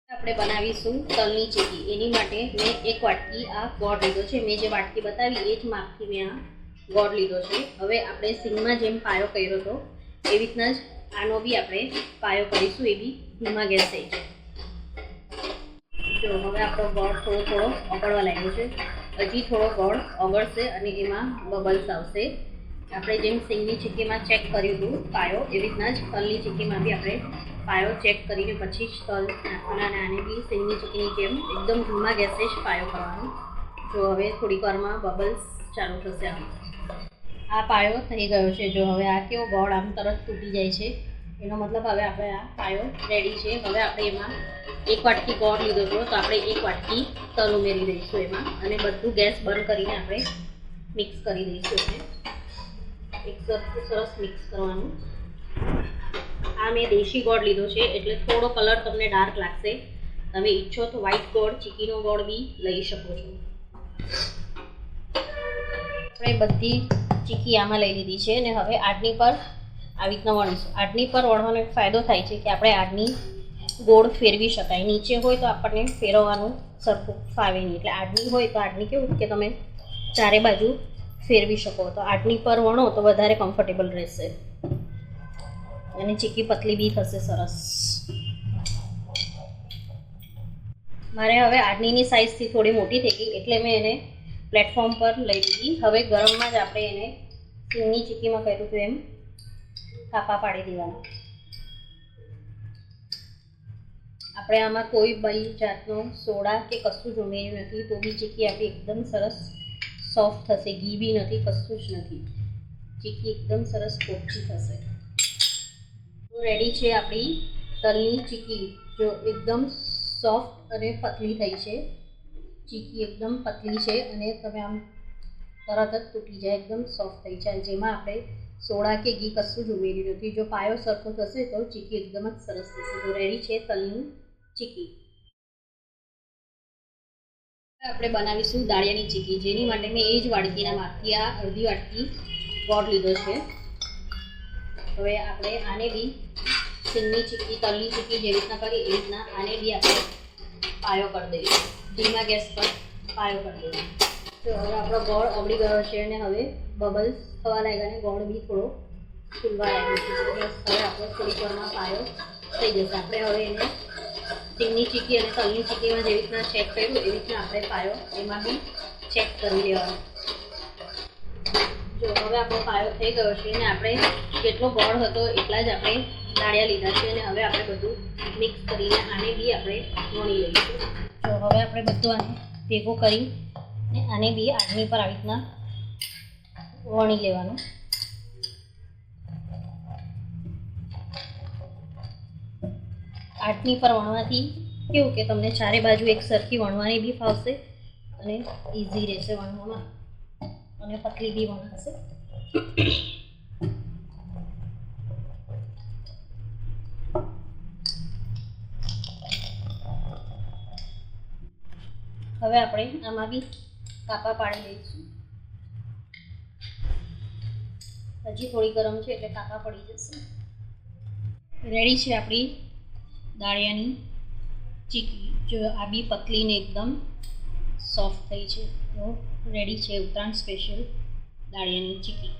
આપણે બનાવીશું તલની ચીકી. એની માટે મેં એક વાટકી આ ગોળ લીધો છે. મેં જે વાટકી બતાવી એ જ માપથી મેં આ ગોળ લીધો છે. હવે આપણે સિંગમાં જેમ પાયો કર્યો હતો એવી રીતના જ આનો બી આપણે પાયો કરીશું, એ બી ધીમા ગેસે. જો હવે આપણો ગોળ થોડો ઓગળવા લાગ્યો છે. હજી થોડો ગોળ ઓગળશે અને એમાં બબલ્સ આવશે. આપણે જેમ સિંગની ચીકીમાં ચેક કર્યું હતું પાયો, એવી રીતના જ તલની ચીકીમાં બી આપણે પાયો ચેક કરીને પછી જ તલ નાખવાના. અને આને બી સિંગની ચીકીની જેમ એકદમ ધીમા ગેસે જ પાયો કરવાનો. જો હવે થોડીક વારમાં બબલ્સ ચાલુ થશે. આ પાયો થઈ ગયો છે. જો હવે આ કેવો ગોળ આમ તરત તૂટી જાય છે, એનો મતલબ હવે આપણે આ પાયો રેડી છે. હવે આપણે એમાં એક વાટકી ગોળ લીધો હતો તો આપણે એક વાટકી તલ ઉમેરી દઈશું એમાં, અને બધું ગેસ બંધ કરીને આપણે મિક્સ કરી દઈશું. એક સરસ મિક્સ કરવાનું. આ મેં દેશી ગોળ લીધો છે એટલે થોડો કલર તમને ડાર્ક લાગશે. તમે ઈચ્છો તો વ્હાઈટ ગોળ, ચીકીનો ગોળ બી લઈ શકો છો. આપણે બધી ચીકી આમાં લઈ લીધી છે અને હવે આડની પર આવી રીતના વણીશું. આડની પર વણવાનો એક ફાયદો થાય છે કે આપણે આડની ગોળ ફેરવી શકાય. નીચે હોય તો આપણને ફેરવવાનું સરખું ફાવે નહીં, એટલે આડની હોય તો આડની કેવું કે તમે ચારે બાજુ ફેરવી શકો. તો આડની પર વણો તો વધારે કમ્ફર્ટેબલ રહેશે અને ચીકી પતલી બી થશે સરસ. મારે હવે આડનીની સાઇઝથી થોડી મોટી થઈ ગઈ એટલે મેં એને પ્લેટફોર્મ પર લઈ લીધી. હવે ગરમમાં જ આપણે એને સિંગની ચીકીમાં કર્યું હતું એમ કાપા પાડી દેવાના. આપણે આમાં કોઈ બી જાતનો સોડા કે કશું જ ઉમેર્યું નથી, તો બી ચીકી આપણી એકદમ સરસ સોફ્ટ થશે. ઘી બી નથી, કશું જ નથી. ચીકી એકદમ સરસ પોચી થશે. તો રેડી છે આપણી તલની ચીકી. જો એકદમ સોફ્ટ અને પતલી થઈ છે. ચીકી એકદમ પતલી છે અને તમે આમ તરત જ તૂટી જાય, એકદમ સોફ્ટ થઈ જાય. જેમાં આપણે સોડા કે ઘી કશું જ ઉમેર્યું નથી. જો પાયો સરખો થશે તો ચીકી એકદમ જ સરસ થશે. તો રેડી છે તલની ચીકી. આપણે બનાવીશું દાળિયાની ચીકી, જેની માટે મેં એ જ વાટકીના માપથી આ અડધી વાટકી ગોળ લીધો છે. હવે આપણે આને બી સિંગની ચીકી, તલની ચીકી જેવી રીતના કરી એવી રીતના આને બી આપણે પાયો કરી દઈશું. ધીમા ગેસ પર પાયો કરી દઈશું. તો હવે આપણો ગોળ ઓગળી ગયો છે અને હવે બબલ્સ થવા લાગ્યા અને ગોળ બી થોડો ફૂલવા લાગ્યો છે. હવે આપણો થોડીક વારમાં પાયો થઈ જશે. આપણે હવે એને સિંગની ચીકી અને તલની ચીકીમાં જેવી રીતના ચેક કર્યું એવી રીતના આપણે પાયો એમાં બી ચેક કરી લેવાનો. જો હવે આપણો પાયો થઈ ગયો છે અને આપણે જેટલો ગોળ હતો એટલા જ આપણે દાળિયા લીધા છે અને હવે આપણે બધું મિક્સ કરીને આને બી આપણે વણી લઈશું. તો હવે આપણે બધું આને ભેગું કરી આને બી આડની પર આવી રીતના વણી લેવાનું. આડની પર વણવાથી કેવું કે તમને ચારે બાજુ એક સરખી વણવાની બી ફાવશે અને ઇઝી રહેશે વણવામાં, અને પતલી બી વણાશે. હવે આપણે આમાં બી કાપા પાડી દઈશું. હજી થોડી ગરમ છે એટલે કાપા પડી જશે. રેડી છે આપણી દાળિયાની ચીકી. જો આ બી પતલીને એકદમ સોફ્ટ થઈ છે. તો રેડી છે ઉત્તરાયણ સ્પેશિયલ દાળિયાની ચીકી.